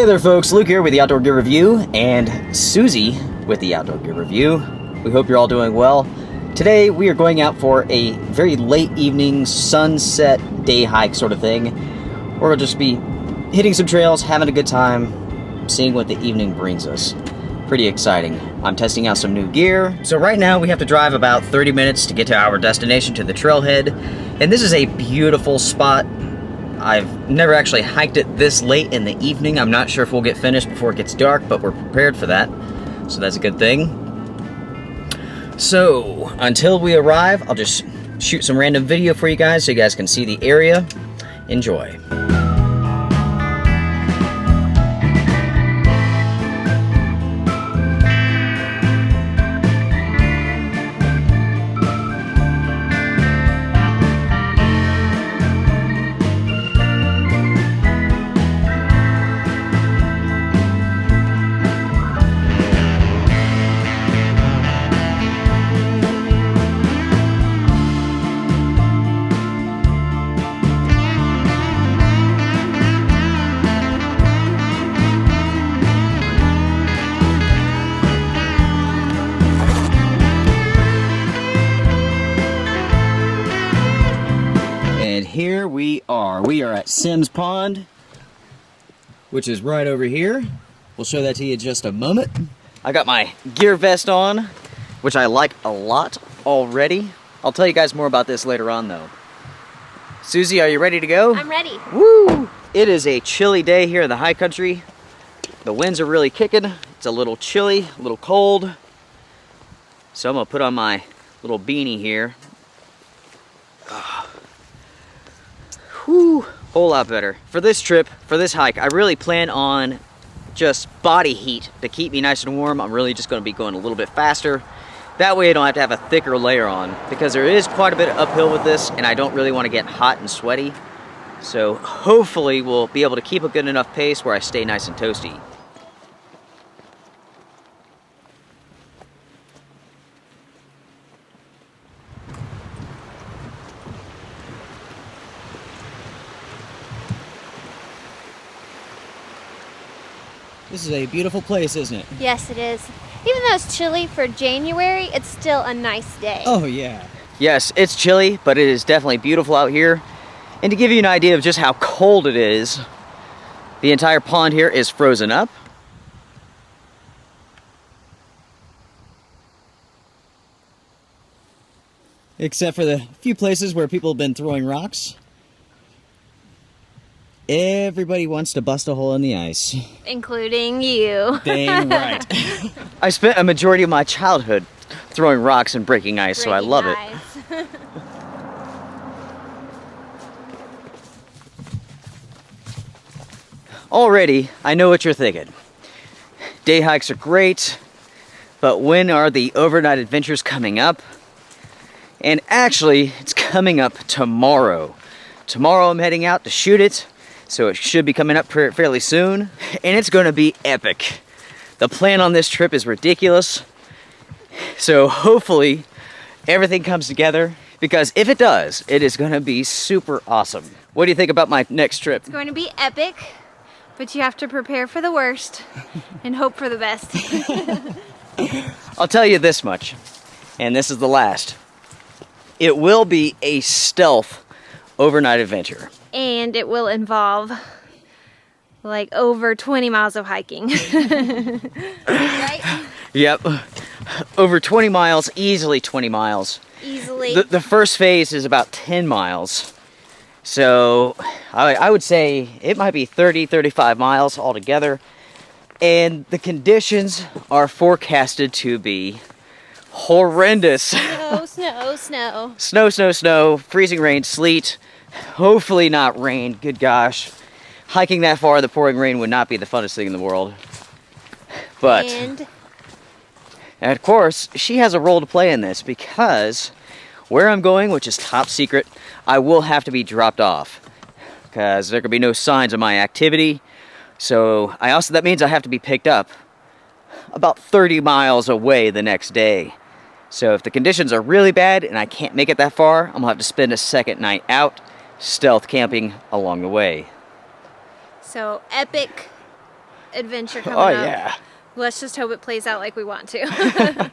there folks, Luke here with the Outdoor Gear Review and Susie with the Outdoor Gear Review. We hope you're all doing well. Today we are going out for a very late evening sunset day hike sort of thing. We're going to just be hitting some trails, having a good time, seeing what the evening brings us. Pretty exciting. I'm testing out some new gear. So right now we have to drive about 30 minutes to get to our destination, to the trailhead. And this is a beautiful spot. I've never actually hiked it this late in the evening. I'm not sure if we'll get finished before it gets dark, but we're prepared for that. So that's a good thing. So until we arrive, I'll just shoot some random video for you guys so you guys can see the area. Enjoy. Here we are. We are at Sims Pond, which is right over here. We'll show that to you in just a moment. I got my gear vest on, which I like a lot already. I'll tell you guys more about this later on though. Susie, are you ready to go? I'm ready. Woo! It is a chilly day here in the high country. The winds are really kicking. It's a little chilly, a little cold. So I'm gonna put on my little beanie here. Whew, whole lot better. For this trip, for this hike, I really plan on just body heat to keep me nice and warm. I'm really just going to be going a little bit faster. That way I don't have to have a thicker layer on, because there is quite a bit of uphill with this and I don't really want to get hot and sweaty. So hopefully we'll be able to keep a good enough pace where I stay nice and toasty. This is a beautiful place, isn't it? Yes, it is. Even though it's chilly for January, it's still a nice day. Oh, yeah. Yes, it's chilly, but it is definitely beautiful out here. And to give you an idea of just how cold it is, the entire pond here is frozen up. Except for the few places where people have been throwing rocks. Everybody wants to bust a hole in the ice. Including you. Dang right. I spent a majority of my childhood throwing rocks and breaking ice, so I love it. Already, I know what you're thinking. Day hikes are great, but when are the overnight adventures coming up? And actually, it's coming up tomorrow. Tomorrow I'm heading out to shoot it. So it should be coming up fairly soon, and it's going to be epic. The plan on this trip is ridiculous, so hopefully everything comes together, because if it does, it is going to be super awesome. What do you think about my next trip? It's going to be epic, but you have to prepare for the worst and hope for the best. I'll tell you this much, and this is the last. It will be a stealth overnight adventure. And it will involve like over 20 miles of hiking. Right? Yep. Over 20 miles, easily 20 miles. Easily. The first phase is about 10 miles. So I would say it might be 30, 35 miles altogether. And the conditions are forecasted to be horrendous. Snow, snow, snow. Snow, snow, snow, freezing rain, sleet. Hopefully not rain, good gosh. Hiking that far in the pouring rain would not be the funnest thing in the world. But, and of course, she has a role to play in this, because where I'm going, which is top secret, I will have to be dropped off, because there could be no signs of my activity. So that means I have to be picked up about 30 miles away the next day. So if the conditions are really bad and I can't make it that far, I'm gonna have to spend a second night out stealth camping along the way. So epic adventure coming Oh, up. yeah. Let's just hope it plays out like we want to.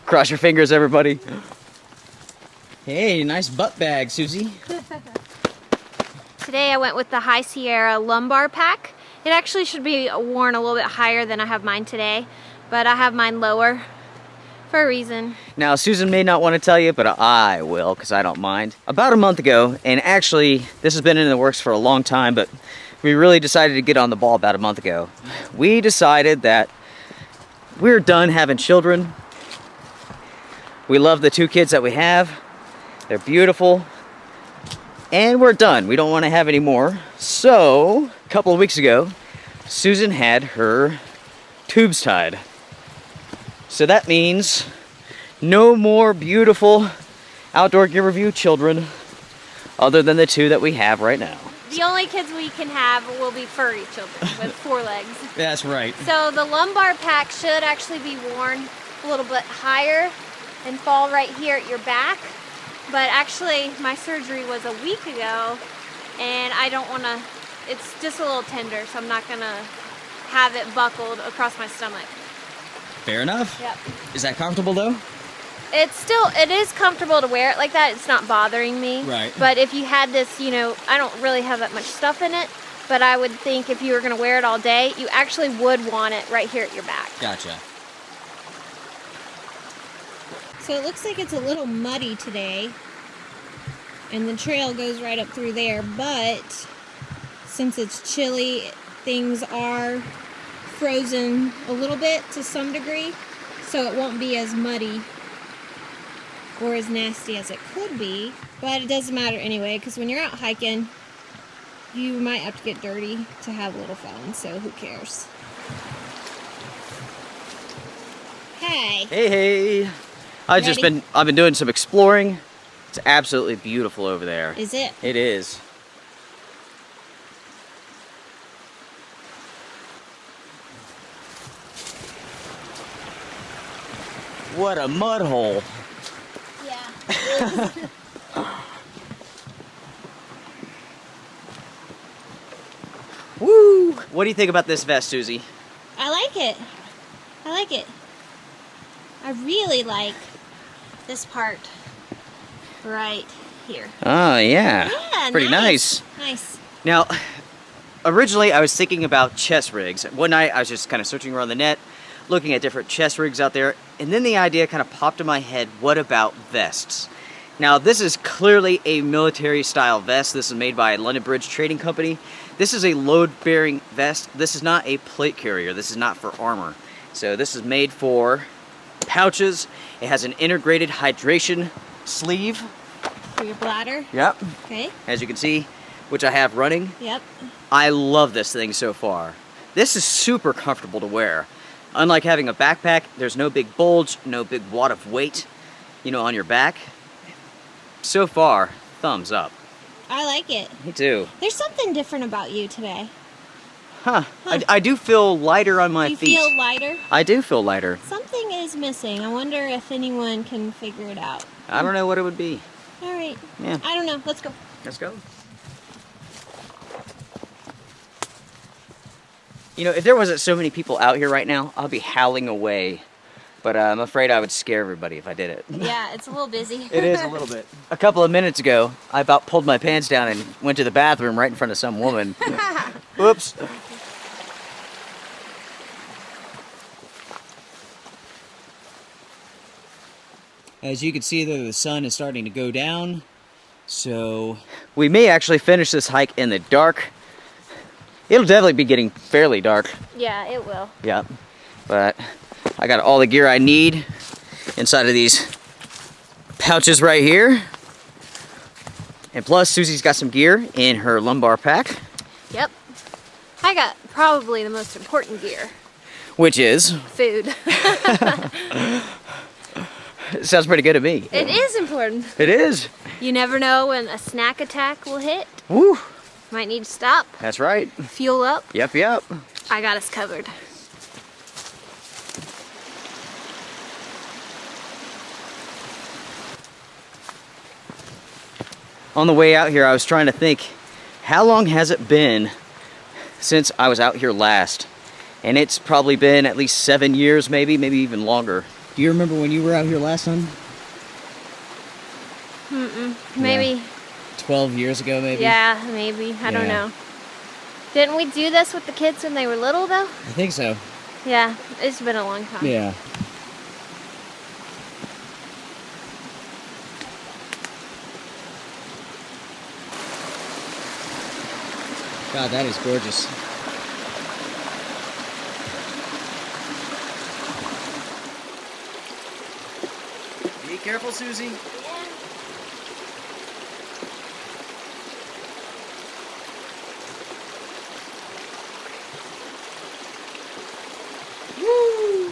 Cross your fingers, everybody. Hey, nice butt bag, Susie. Today I went with the High Sierra lumbar pack. It actually should be worn a little bit higher than I have mine today, but I have mine lower for a reason. Now, Susan may not want to tell you, but I will, because I don't mind. About a month ago, and actually, this has been in the works for a long time, but we really decided to get on the ball about a month ago. We decided that we're done having children. We love the 2 kids that we have. They're beautiful. And we're done. We don't want to have any more. So, a couple of weeks ago, Susan had her tubes tied. So that means no more beautiful outdoor gear review children other than the 2 that we have right now. The only kids we can have will be furry children with 4 legs. That's right. So the lumbar pack should actually be worn a little bit higher and fall right here at your back. But actually, my surgery was a week ago, and I don't want to, it's just a little tender, so I'm not going to have it buckled across my stomach. Fair enough. Yep. Is that comfortable though? It is comfortable to wear it like that. It's not bothering me. Right. But if you had this, you know, I don't really have that much stuff in it, but I would think if you were going to wear it all day, you actually would want it right here at your back. Gotcha. So it looks like it's a little muddy today, and the trail goes right up through there, but since it's chilly, things are frozen a little bit to some degree, so it won't be as muddy or as nasty as it could be, but it doesn't matter anyway, because when you're out hiking, you might have to get dirty to have a little fun, so who cares? Hey! Hey, hey! I've been doing some exploring. It's absolutely beautiful over there. Is it? It is. What a mud hole. Yeah. Woo! What do you think about this vest, Susie? I like it. I like it. I really like this part right here. Oh, yeah. Yeah, Pretty nice. Nice. Now, originally I was thinking about chest rigs. One night I was just kind of searching around the net, looking at different chest rigs out there, and then the idea kind of popped in my head, what about vests? Now, this is clearly a military style vest. This is made by London Bridge Trading Company. This is a load-bearing vest. This is not a plate carrier. This is not for armor. So this is made for pouches. It has an integrated hydration sleeve. For your bladder? Yep. Okay. As you can see, which I have running. Yep. I love this thing so far. This is super comfortable to wear. Unlike having a backpack, there's no big bulge, no big wad of weight, you know, on your back. So far, thumbs up. I like it. Me too. There's something different about you today. Huh. I do feel lighter on my You feet. feel lighter? I do feel lighter. Something is missing. I wonder if anyone can figure it out. I don't know what it would be. All right. Yeah. I don't know. Let's go. Let's go. You know, if there wasn't so many people out here right now, I'll be howling away. But I'm afraid I would scare everybody if I did it. Yeah, it's a little busy. It is a little bit. A couple of minutes ago, I about pulled my pants down and went to the bathroom right in front of some woman. Whoops. As you can see, though, the sun is starting to go down. So we may actually finish this hike in the dark. It'll definitely be getting fairly dark. Yeah, it will. Yeah. But I got all the gear I need inside of these pouches right here. And plus, Susie's got some gear in her lumbar pack. Yep. I got probably the most important gear. Which is? Food. Sounds pretty good to me. It is important. It is. You never know when a snack attack will hit. Woo. Might need to stop. That's right. Fuel up. Yep, yep. I got us covered. On the way out here, I was trying to think, how long has it been since I was out here last. And it's probably been at least 7 years, maybe even longer. Do you remember when you were out here last time? Maybe. 12 years ago, maybe? Yeah, maybe. I don't know. Didn't we do this with the kids when they were little, though? I think so. Yeah, it's been a long time. Yeah. God, that is gorgeous. Be careful, Susie. Yeah. Woo!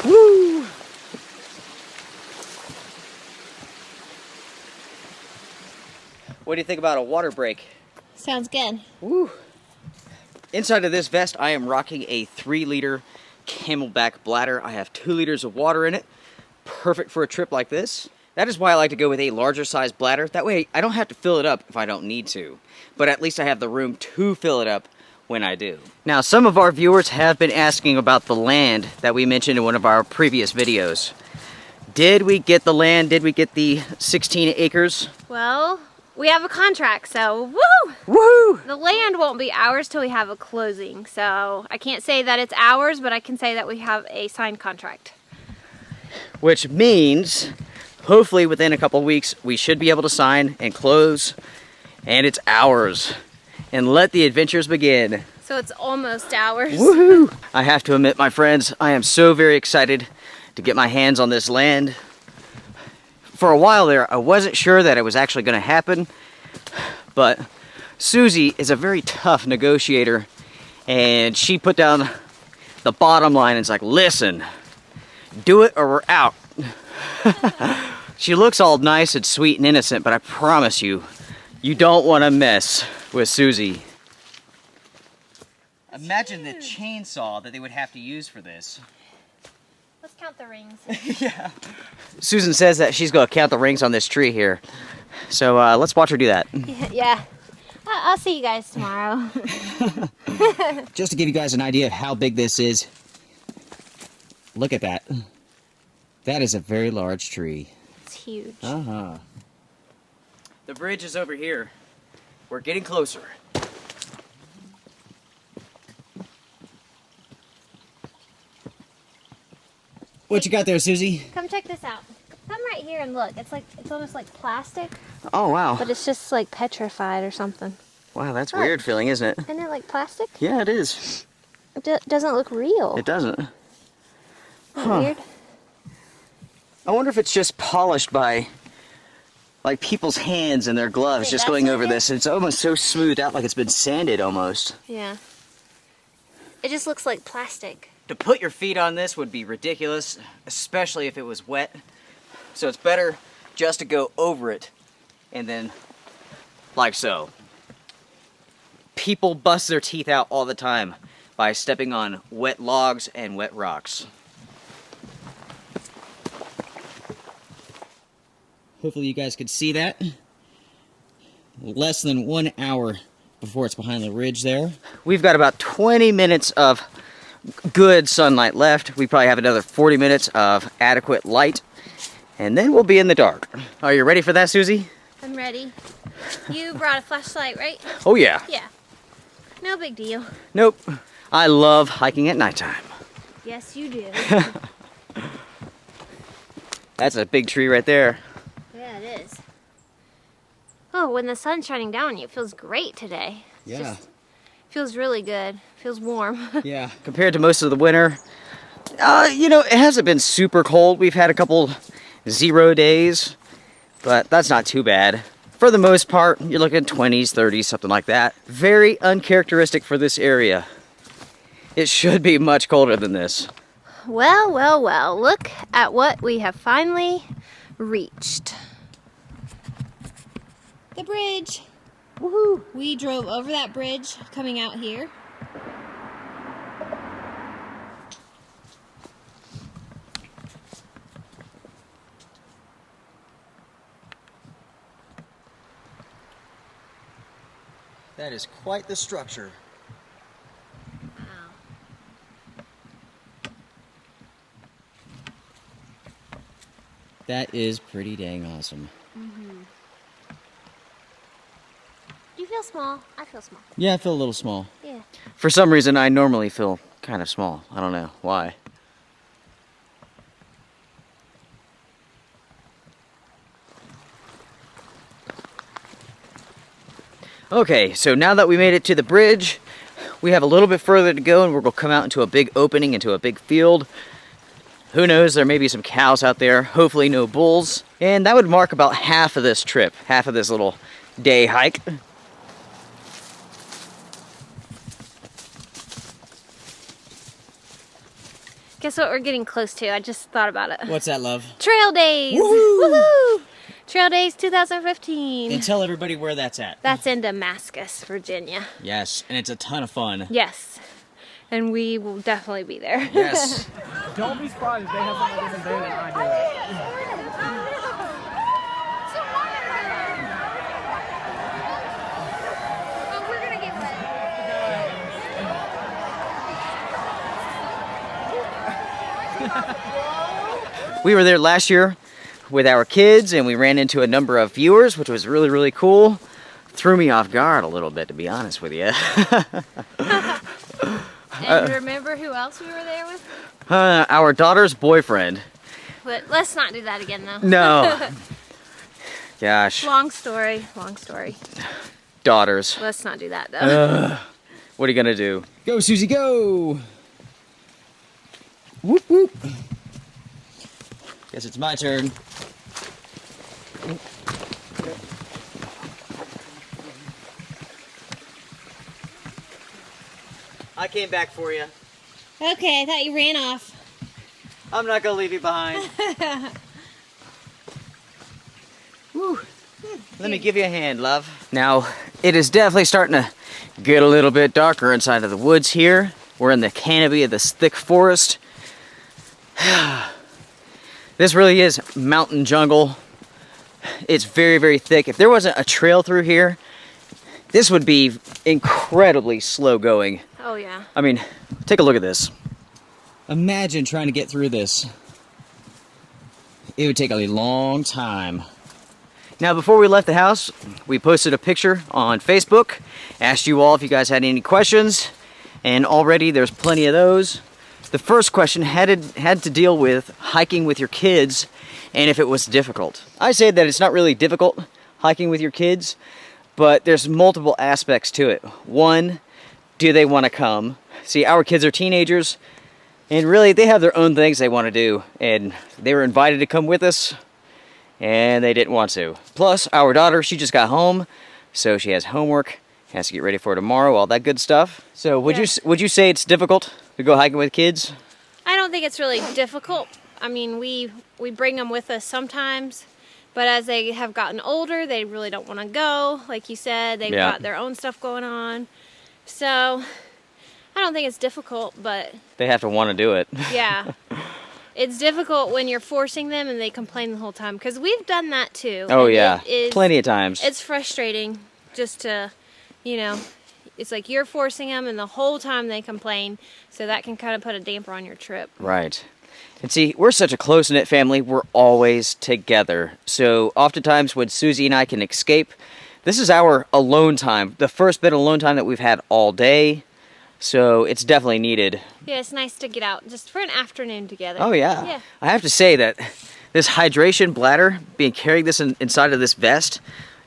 Woo! What do you think about a water break? Sounds good. Woo! Inside of this vest, I am rocking a 3-liter Camelback bladder. I have 2 liters of water in it. Perfect for a trip like this. That is why I like to go with a larger size bladder. That way, I don't have to fill it up if I don't need to. But at least I have the room to fill it up when I do. Now, some of our viewers have been asking about the land that we mentioned in one of our previous videos. Did we get the land? Did we get the 16 acres? Well, we have a contract, so woo! Woohoo! The land won't be ours till we have a closing, so I can't say that it's ours, but I can say that we have a signed contract. Which means, hopefully within a couple weeks, we should be able to sign and close, and it's ours. And let the adventures begin. So it's almost ours. Woohoo! I have to admit, my friends, I am so very excited to get my hands on this land. For a while there, I wasn't sure that it was actually going to happen, but Susie is a very tough negotiator, and she put down the bottom line and it's like, listen, do it or we're out. She looks all nice and sweet and innocent, but I promise you, you don't want to mess with Susie. Imagine the chainsaw that they would have to use for this. Let's count the rings. Yeah. Susan says that she's going to count the rings on this tree here. So let's watch her do that. Yeah. I'll see you guys tomorrow. Just to give you guys an idea of how big this is, look at that. That is a very large tree. It's huge. Uh-huh. The bridge is over here. We're getting closer. What you got there, Susie? Come check this out. Come right here and look. It's almost like plastic, Oh, wow. but it's just like petrified or something. Wow, that's Look. weird feeling, isn't it? Isn't it like plastic? Yeah, it is. It doesn't look real. It doesn't. Isn't it Huh. weird? I wonder if it's just polished by, like, people's hands and their gloves Wait, just that's going what over it this. It's almost so smoothed out like it's been sanded almost. Yeah. It just looks like plastic. To put your feet on this would be ridiculous, especially if it was wet. So it's better just to go over it and then like so. People bust their teeth out all the time by stepping on wet logs and wet rocks. Hopefully you guys could see that. Less than 1 hour before it's behind the ridge there. We've got about 20 minutes of good sunlight left. We probably have another 40 minutes of adequate light, and then we'll be in the dark. Are you ready for that, Susie? I'm ready. You brought a flashlight, right? Oh yeah. Yeah. No big deal. Nope. I love hiking at nighttime. Yes, you do. That's a big tree right there. Yeah, it is. Oh, when the sun's shining down on you, it feels great today. It's just feels really good. Feels warm. Yeah. Compared to most of the winter, you know, it hasn't been super cold. We've had a couple 0 days, but that's not too bad. For the most part, you're looking at 20s, 30s, something like that. Very uncharacteristic for this area. It should be much colder than this. Well, well, well. Look at what we have finally reached. The bridge. Woohoo! We drove over that bridge coming out here. That is quite the structure. Wow. That is pretty dang awesome. Mm-hmm. Do you feel small? I feel small. Yeah, I feel a little small. Yeah. For some reason, I normally feel kind of small. I don't know why. Okay, so now that we made it to the bridge, we have a little bit further to go and we're going to come out into a big opening, into a big field. Who knows, there may be some cows out there, hopefully no bulls. And that would mark about half of this trip, half of this little day hike. Guess what we're getting close to? I just thought about it. What's that, love? Trail Days! Woohoo! Woohoo! Trail Days 2015. And tell everybody where that's at. That's in Damascus, Virginia. Yes, and it's a ton of fun. Yes. And we will definitely be there. Yes. Don't be surprised if they have something different day than I do. We were there last year with our kids and we ran into a number of viewers, which was really, really cool. Threw me off guard a little bit, to be honest with you. And remember who else we were there with? Our daughter's boyfriend. But let's not do that again, though. No. Gosh. Long story, long story. Daughters. Let's not do that, though. What are you gonna do? Go, Susie, go! Whoop, whoop. Guess it's my turn. I came back for you. Okay, I thought you ran off. I'm not gonna leave you behind. Woo. Let me give you a hand, love. Now, it is definitely starting to get a little bit darker inside of the woods here. We're in the canopy of this thick forest. This really is mountain jungle. It's very, very thick. If there wasn't a trail through here, this would be incredibly slow going. Oh, yeah. I mean, take a look at this. Imagine trying to get through this. It would take a long time. Now, before we left the house, we posted a picture on Facebook, asked you all if you guys had any questions, and already there's plenty of those. The first question had to deal with hiking with your kids and if it was difficult. I say that it's not really difficult hiking with your kids, but there's multiple aspects to it. One, do they want to come? See, our kids are teenagers, and really they have their own things they want to do, and they were invited to come with us, and they didn't want to. Plus, our daughter, she just got home, so she has homework, has to get ready for tomorrow, all that good stuff. So would you say it's difficult to go hiking with kids? I don't think it's really difficult. I mean, we bring them with us sometimes, but as they have gotten older, they really don't want to go. Like you said, they've got their own stuff going on. So I don't think it's difficult, but they have to want to do it. Yeah. It's difficult when you're forcing them and they complain the whole time, because we've done that too. Oh, yeah. Plenty of times. It's frustrating just to, you know, it's like you're forcing them and the whole time they complain, so that can kind of put a damper on your trip. Right. And see, we're such a close-knit family, we're always together. So oftentimes when Susie and I can escape, this is our alone time, the first bit of alone time that we've had all day. So it's definitely needed. Yeah, it's nice to get out just for an afternoon together. Oh, yeah. Yeah. I have to say that this hydration bladder, being carrying this inside of this vest,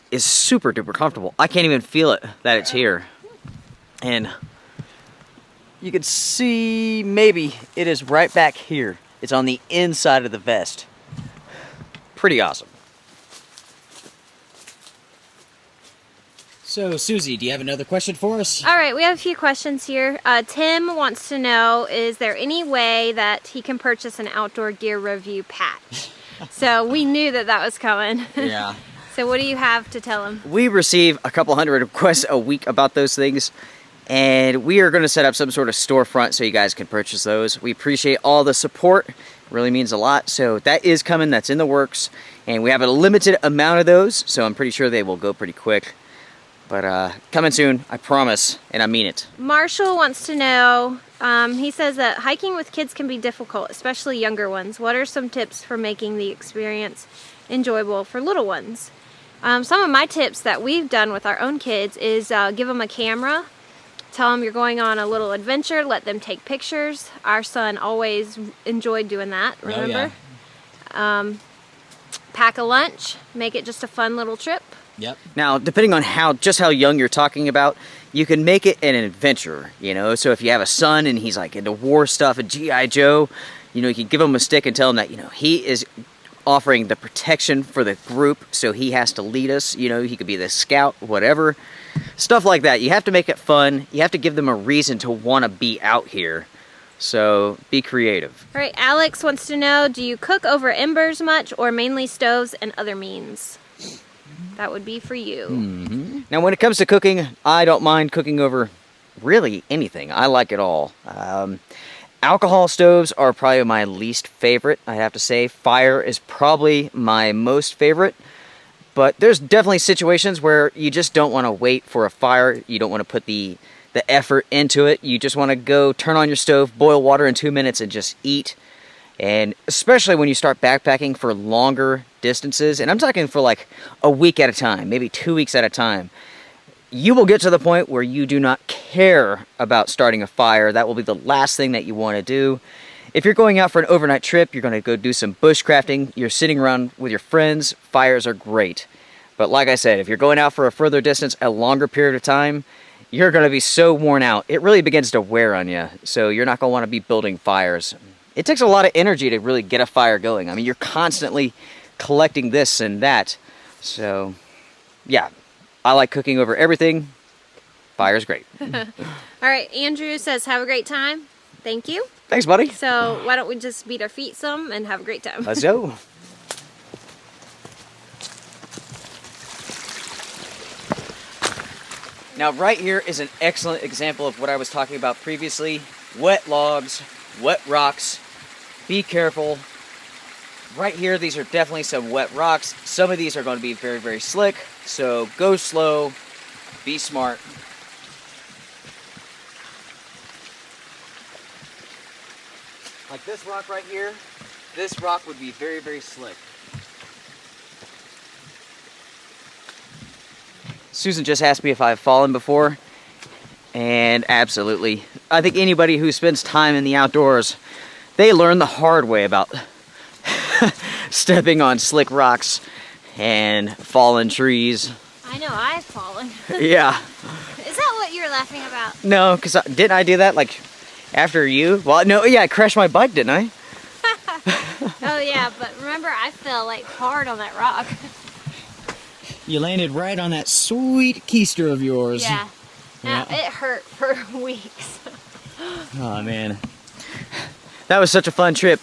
is super duper comfortable. I can't even feel it that it's here. And you can see maybe it is right back here. It's on the inside of the vest. Pretty awesome. So, Susie, do you have another question for us? All right, we have a few questions here. Tim wants to know, is there any way that he can purchase an outdoor gear review patch? So we knew that that was coming. Yeah. So what do you have to tell him? We receive a couple hundred requests a week about those things, and we are going to set up some sort of storefront so you guys can purchase those. We appreciate all the support. It really means a lot. So that is coming. That's in the works. And we have a limited amount of those, so I'm pretty sure they will go pretty quick. But coming soon, I promise, and I mean it. Marshall wants to know, he says that hiking with kids can be difficult, especially younger ones. What are some tips for making the experience enjoyable for little ones? Some of my tips that we've done with our own kids is give them a camera, tell them you're going on a little adventure, let them take pictures. Our son always enjoyed doing that, remember? Oh, yeah. Pack a lunch, make it just a fun little trip. Yep. Now, depending on how young you're talking about, you can make it an adventure, you know? So if you have a son and he's like into war stuff and G.I. Joe, you know, you can give him a stick and tell him that, you know, he is offering the protection for the group, so he has to lead us, you know, he could be the scout, whatever. Stuff like that. You have to make it fun. You have to give them a reason to want to be out here. So be creative. All right, Alex wants to know, do you cook over embers much or mainly stoves and other means? That would be for you. Mm-hmm. Now, when it comes to cooking, I don't mind cooking over really anything. I like it all. Alcohol stoves are probably my least favorite, I have to say. Fire is probably my most favorite. But there's definitely situations where you just don't want to wait for a fire. You don't want to put the effort into it. You just want to go turn on your stove, boil water in 2 minutes, and just eat. And especially when you start backpacking for longer distances, and I'm talking for like a week at a time, maybe 2 weeks at a time, you will get to the point where you do not care about starting a fire. That will be the last thing that you want to do. If you're going out for an overnight trip, you're going to go do some bushcrafting, you're sitting around with your friends, fires are great. But like I said, if you're going out for a further distance, a longer period of time, you're going to be so worn out. It really begins to wear on you, so you're not going to want to be building fires. It takes a lot of energy to really get a fire going. I mean, you're constantly collecting this and that. So, yeah, I like cooking over everything. Fire's great. All right, Andrew says, have a great time. Thank you. Thanks, buddy. So why don't we just beat our feet some and have a great time. Let's go. Now, right here is an excellent example of what I was talking about previously. Wet logs, wet rocks. Be careful. Right here, these are definitely some wet rocks. Some of these are going to be very, very slick. So go slow, be smart. Like this rock right here, this rock would be very, very slick. Susan just asked me if I've fallen before, and absolutely. I think anybody who spends time in the outdoors, they learn the hard way about stepping on slick rocks and fallen trees. I know, I've fallen. Yeah. Is that what you're laughing about? No, because didn't I do that like after you? Well, no, yeah, I crashed my bike, didn't I? Oh yeah, but remember I fell like hard on that rock. You landed right on that sweet keister of yours. Yeah. Now, it hurt for weeks. Oh man. That was such a fun trip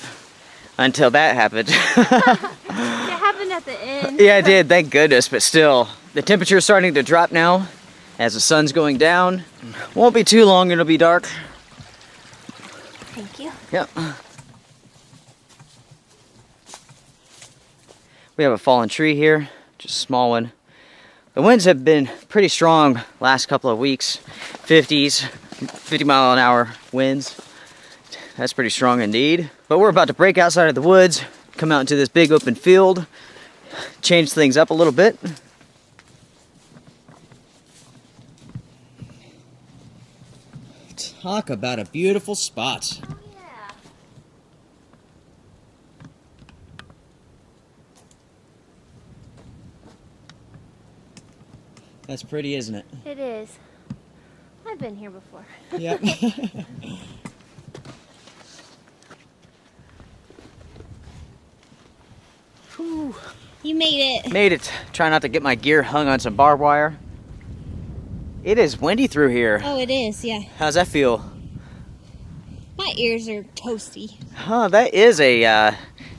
until that happened. It happened at the end. Yeah, it did, thank goodness, but still. The temperature is starting to drop now as the sun's going down. Won't be too long, it'll be dark. Thank you. Yep. We have a fallen tree here, just a small one. The winds have been pretty strong last couple of weeks. 50s, 50 mile an hour winds. That's pretty strong indeed. But we're about to break outside of the woods, come out into this big open field, change things up a little bit. Talk about a beautiful spot. Oh, yeah. That's pretty, isn't it? It is. I've been here before. Yep. Whew. You made it. Made it. Try not to get my gear hung on some barbed wire. It is windy through here. Oh, it is, yeah. How's that feel? My ears are toasty. Huh, that is a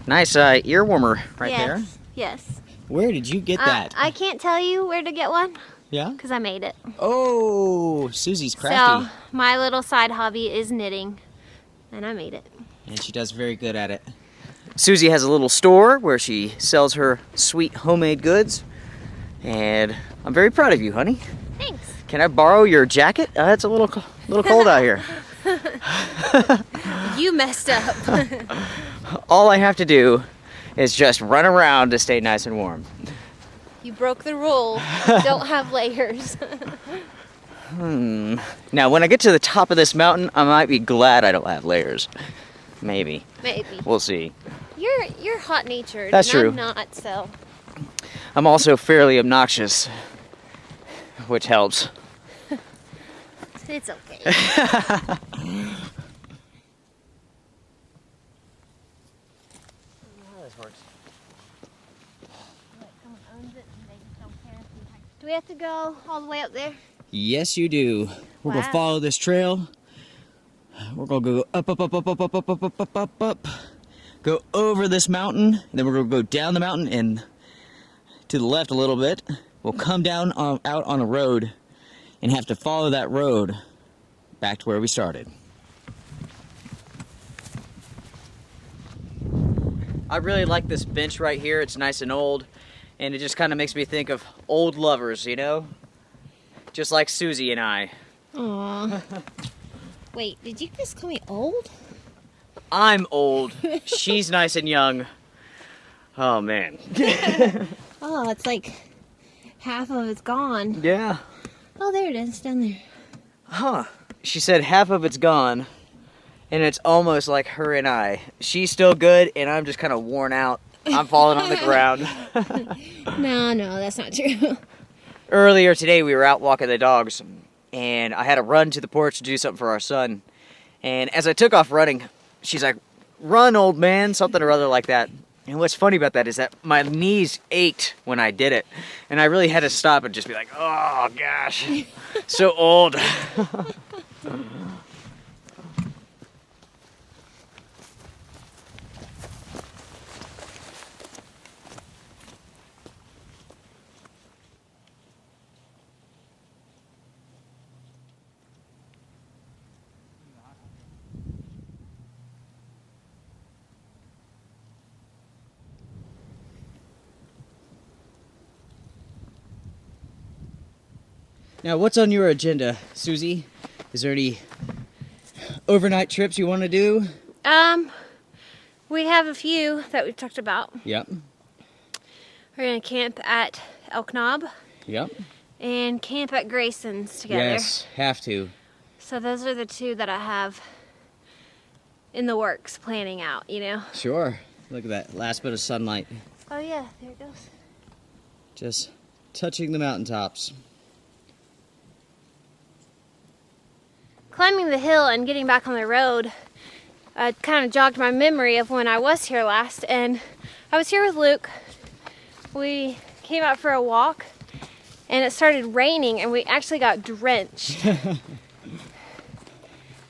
nice ear warmer right there. Yes. Where did you get that? I can't tell you where to get one Yeah? because I made it. Oh, Susie's crafty. So my little side hobby is knitting, and I made it. And she does very good at it. Susie has a little store where she sells her sweet homemade goods. And I'm very proud of you, honey. Thanks. Can I borrow your jacket? It's a little cold out here. You messed up. All I have to do is just run around to stay nice and warm. You broke the rule. Don't have layers. Now, when I get to the top of this mountain, I might be glad I don't have layers. Maybe. Maybe. We'll see. You're hot-natured. That's and true. I'm not, so. I'm also fairly obnoxious, which helps. It's okay. Do we have to go all the way up there? Yes, you do. We're Wow. gonna follow this trail. We're gonna go up, up, up, up, up, up, up, up, up, up, up, up. Go over this mountain, and then we're gonna go down the mountain and to the left a little bit. We'll come down out on a road and have to follow that road back to where we started. I really like this bench right here. It's nice and old, and it just kind of makes me think of old lovers, you know? Just like Susie and I. Aww. Wait, did you just call me old? I'm old. She's nice and young. Oh, man. Oh, it's like half of it's gone. Yeah. Oh, there it is, down there. Huh. She said half of it's gone, and it's almost like her and I. She's still good, and I'm just kind of worn out. I'm falling on the ground. No, that's not true. Earlier today, we were out walking the dogs, and I had to run to the porch to do something for our son. And as I took off running, she's like, "Run, old man," something or other like that. And what's funny about that is that my knees ached when I did it. And I really had to stop and just be like, oh gosh, so old. Now, what's on your agenda, Susie? Is there any overnight trips you want to do? We have a few that we've talked about. Yep. We're gonna camp at Elk Knob Yep. and camp at Grayson's together. Yes, have to. So those are the two that I have in the works, planning out, you know? Sure. Look at that last bit of sunlight. Oh yeah, there it goes. Just touching the mountaintops. Climbing the hill and getting back on the road kind of jogged my memory of when I was here last, and I was here with Luke. We came out for a walk and it started raining and we actually got drenched.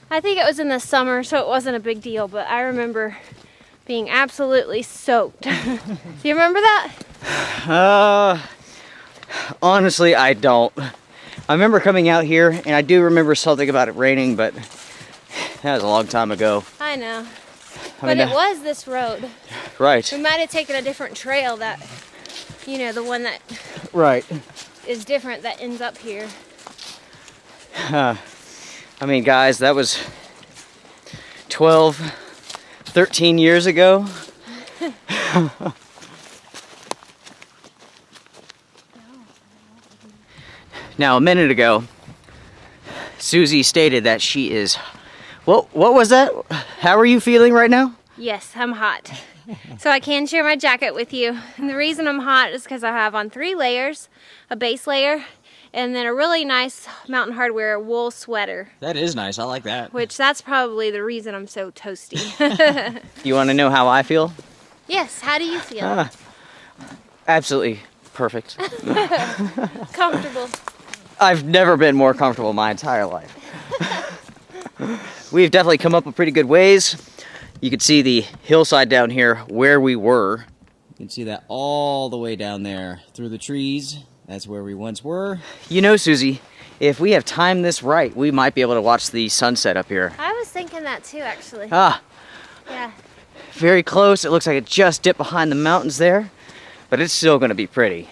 I think it was in the summer, so it wasn't a big deal, but I remember being absolutely soaked. Do you remember that? Honestly, I don't. I remember coming out here, and I do remember something about it raining, but that was a long time ago. I know. I But mean, it was this road. Right. We might have taken a different trail that, you know, the one that Right. is different that ends up here. I mean, guys, that was 12, 13 years ago. Now, a minute ago, Susie stated that she is... What was that? How are you feeling right now? Yes, I'm hot. So I can share my jacket with you. And the reason I'm hot is because I have on 3 layers, a base layer, and then a really nice Mountain Hardwear wool sweater. That is nice. I like that. Which that's probably the reason I'm so toasty. You want to know how I feel? Yes, how do you feel? Absolutely perfect. Comfortable. I've never been more comfortable in my entire life. We've definitely come up a pretty good ways. You can see the hillside down here where we were. You can see that all the way down there through the trees. That's where we once were. You know, Susie, if we have timed this right, we might be able to watch the sunset up here. I was thinking that too, actually. Ah, Yeah. very close. It looks like it just dipped behind the mountains there, but it's still going to be pretty.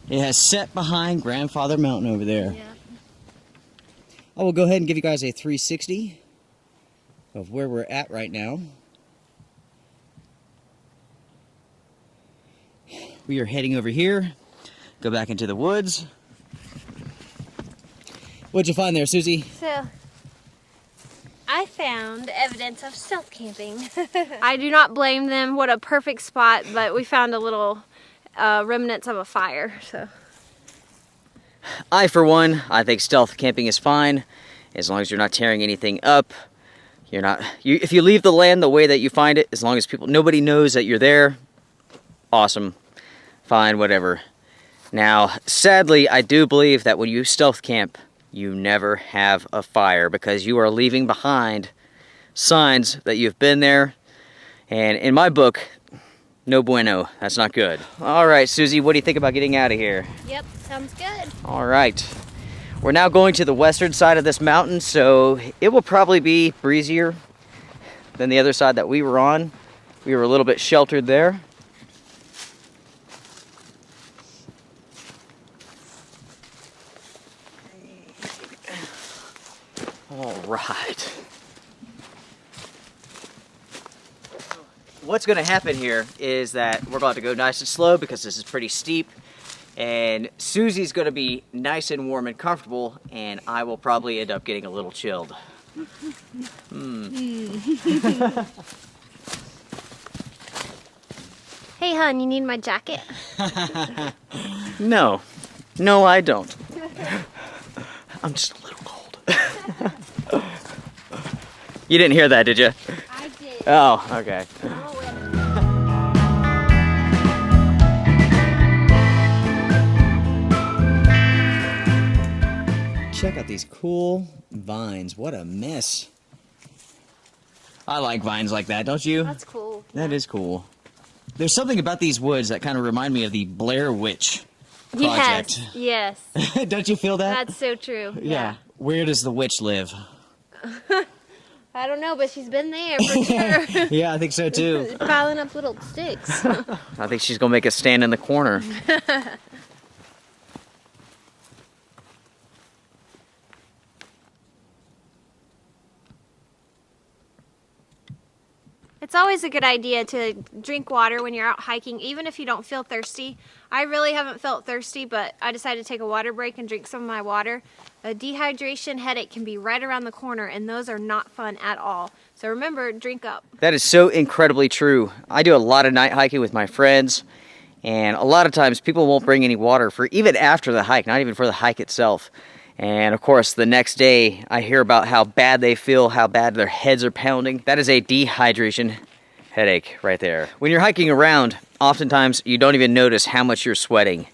It has set behind Grandfather Mountain over there. Yeah. I will go ahead and give you guys a 360 of where we're at right now. We are heading over here. Go back into the woods. What'd you find there, Susie? So, I found evidence of stealth camping. I do not blame them. What a perfect spot, but we found a little remnants of a fire. So, I, for one, I think stealth camping is fine as long as you're not tearing anything up. If you leave the land the way that you find it, as long as nobody knows that you're there, awesome, fine, whatever. Now, sadly, I do believe that when you stealth camp, you never have a fire because you are leaving behind signs that you've been there. And in my book, no bueno. That's not good. All right, Susie, what do you think about getting out of here? yep, sounds good. All right. We're now going to the western side of this mountain, so it will probably be breezier than the other side that we were on. We were a little bit sheltered there. All right. What's going to happen here is that we're about to go nice and slow because this is pretty steep. And Susie's going to be nice and warm and comfortable, and I will probably end up getting a little chilled. Hey, hon, you need my jacket? No. No, I don't. I'm just a little cold. You didn't hear that, did you? I did. Oh, okay. Check out these cool vines. What a mess. I like vines like that, don't you? That's cool. That is cool. There's something about these woods that kind of remind me of the Blair Witch Project. Yes, yes. Don't you feel that? That's so true. Yeah. Where does the witch live? I don't know, but she's been there for sure. Yeah, I think so too. Piling up little sticks. I think she's gonna make us stand in the corner. It's always a good idea to drink water when you're out hiking, even if you don't feel thirsty. I really haven't felt thirsty, but I decided to take a water break and drink some of my water. A dehydration headache can be right around the corner, and those are not fun at all. So remember, drink up. That is so incredibly true. I do a lot of night hiking with my friends, and a lot of times people won't bring any water for even after the hike, not even for the hike itself. And of course, the next day, I hear about how bad they feel, how bad their heads are pounding. That is a dehydration headache right there. When you're hiking around, oftentimes you don't even notice how much you're sweating.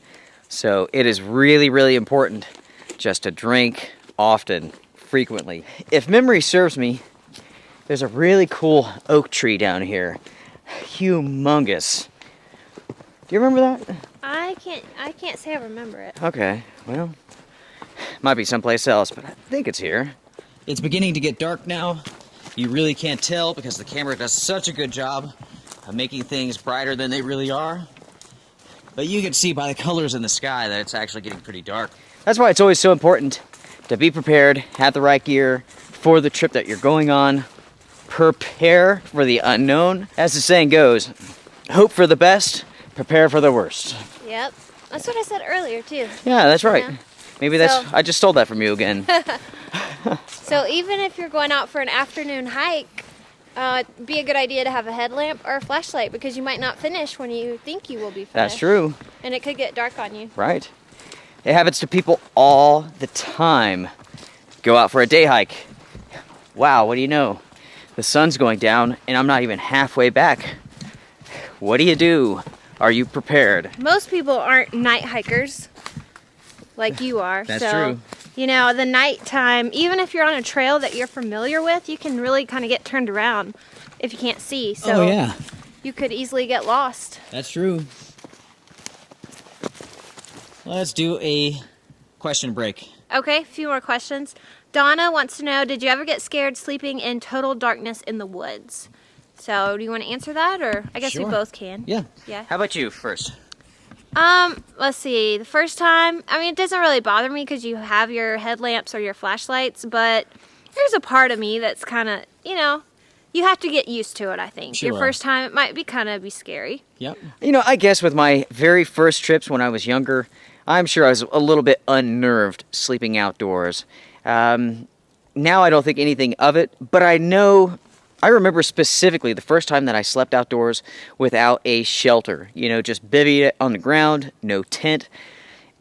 So it is really, really important just to drink often, frequently. If memory serves me, there's a really cool oak tree down here. Humongous. Do you remember that? I can't say I remember it. Okay, well, might be someplace else, but I think it's here. It's beginning to get dark now. You really can't tell because the camera does such a good job of making things brighter than they really are. But you can see by the colors in the sky that it's actually getting pretty dark. That's why it's always so important to be prepared, have the right gear for the trip that you're going on. Prepare for the unknown. As the saying goes, hope for the best, prepare for the worst. Yep. That's what I said earlier, too. Yeah, that's right. Yeah. Maybe that's, I just stole that from you again. So even if you're going out for an afternoon hike, it'd be a good idea to have a headlamp or a flashlight because you might not finish when you think you will be finished. That's true. And it could get dark on you. Right. It happens to people all the time. Go out for a day hike. Wow, what do you know? The sun's going down and I'm not even halfway back. What do? Are you prepared? Most people aren't night hikers like you are. That's so, true. You know, the nighttime, even if you're on a trail that you're familiar with, you can really kind of get turned around if you can't see. So Oh, yeah. you could easily get lost. That's true. Let's do a question break. Okay, a few more questions. Donna wants to know, did you ever get scared sleeping in total darkness in the woods? So, do you want to answer that, or I guess we Sure. both can. Yeah. Yeah. How about you first? Let's see. The first time, I mean, it doesn't really bother me because you have your headlamps or your flashlights, but there's a part of me that's kind of, you have to get used to it, I think. Sure. Your first time, it might be scary. Yep. I guess with my very first trips when I was younger, I'm sure I was a little bit unnerved sleeping outdoors. Now I don't think anything of it, but I remember specifically the first time that I slept outdoors without a shelter. Just bivvied on the ground, no tent.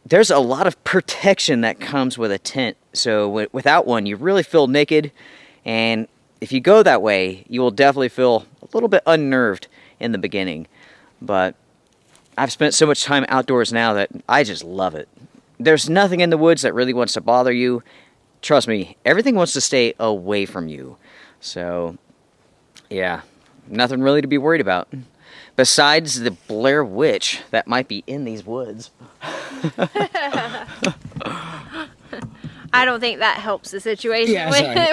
There's a lot of protection that comes with a tent. So without one, you really feel naked. And if you go that way, you will definitely feel a little bit unnerved in the beginning. But I've spent so much time outdoors now that I just love it. There's nothing in the woods that really wants to bother you. Trust me, everything wants to stay away from you. So, yeah, nothing really to be worried about. Besides the Blair Witch that might be in these woods. I don't think that helps the situation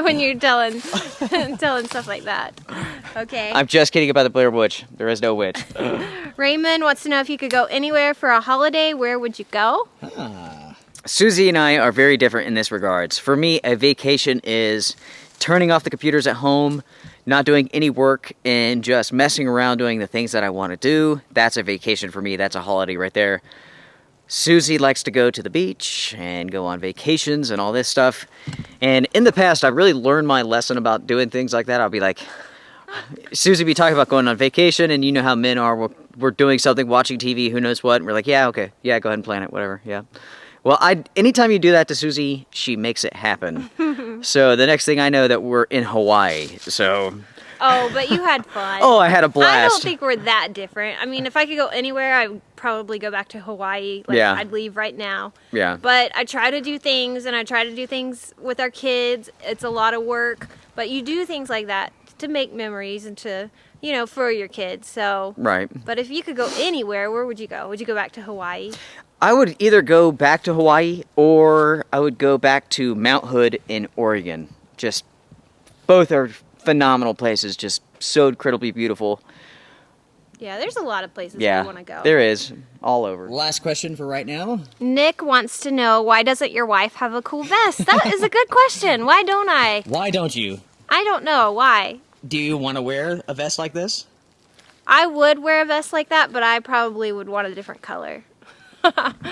when you're telling stuff like that. Okay. I'm just kidding about the Blair Witch. There is no witch. Raymond wants to know if you could go anywhere for a holiday, where would you go? Susie and I are very different in this regards. For me, a vacation is turning off the computers at home, not doing any work, and just messing around doing the things that I want to do. That's a vacation for me. That's a holiday right there. Susie likes to go to the beach and go on vacations and all this stuff. And in the past, I've really learned my lesson about doing things like that. I'll be like, Susie be talking about going on vacation, and you know how men are. We're doing something, watching TV, who knows what. And we're like, yeah, okay. Yeah, go ahead and plan it, whatever, yeah. Well, anytime you do that to Susie, she makes it happen. So the next thing I know that we're in Hawaii, so... Oh, but you had fun. Oh, I had a blast. I don't think we're that different. I mean, if I could go anywhere, I would probably go back to Hawaii. Yeah. I'd leave right now. Yeah. But I try to do things, and I try to do things with our kids. It's a lot of work, but you do things like that to make memories and to, for your kids. So. Right. But if you could go anywhere, where would you go? Would you go back to Hawaii? I would either go back to Hawaii or I would go back to Mount Hood in Oregon. Just both are phenomenal places, just so incredibly beautiful. Yeah, there's a lot of places we want to go. There is, all over. Last question for right now. Nick wants to know, why doesn't your wife have a cool vest? That is a good question. Why don't I? Why don't you? I don't know. Why? Do you want to wear a vest like this? I would wear a vest like that, but I probably would want a different color.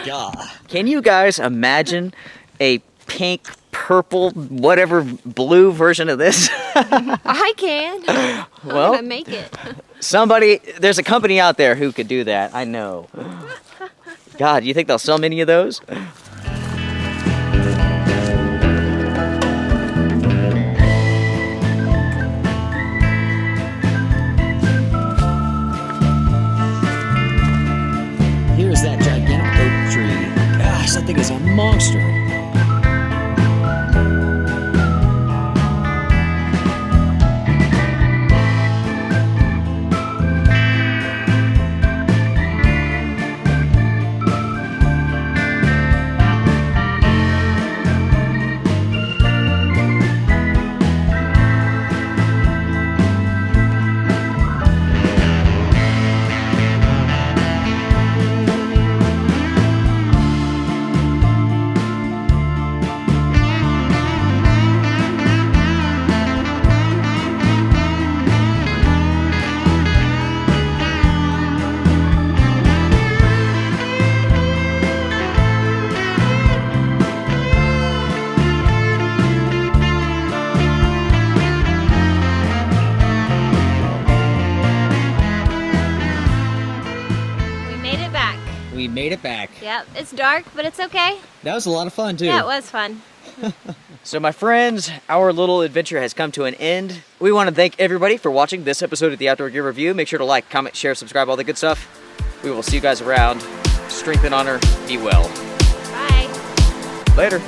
God. Can you guys imagine a pink, purple, whatever, blue version of this? I can. Well, I'm gonna make it. There's a company out there who could do that. I know. God, you think they'll sell many of those? Here's that gigantic oak tree. Gosh, that thing is a monster. We made it back. Yep, it's dark, but it's okay. That was a lot of fun, too. Yeah, it was fun. So my friends, our little adventure has come to an end. We want to thank everybody for watching this episode of the Outdoor Gear Review. Make sure to like, comment, share, subscribe, all the good stuff. We will see you guys around. Strength and honor. Be well. Bye. Later.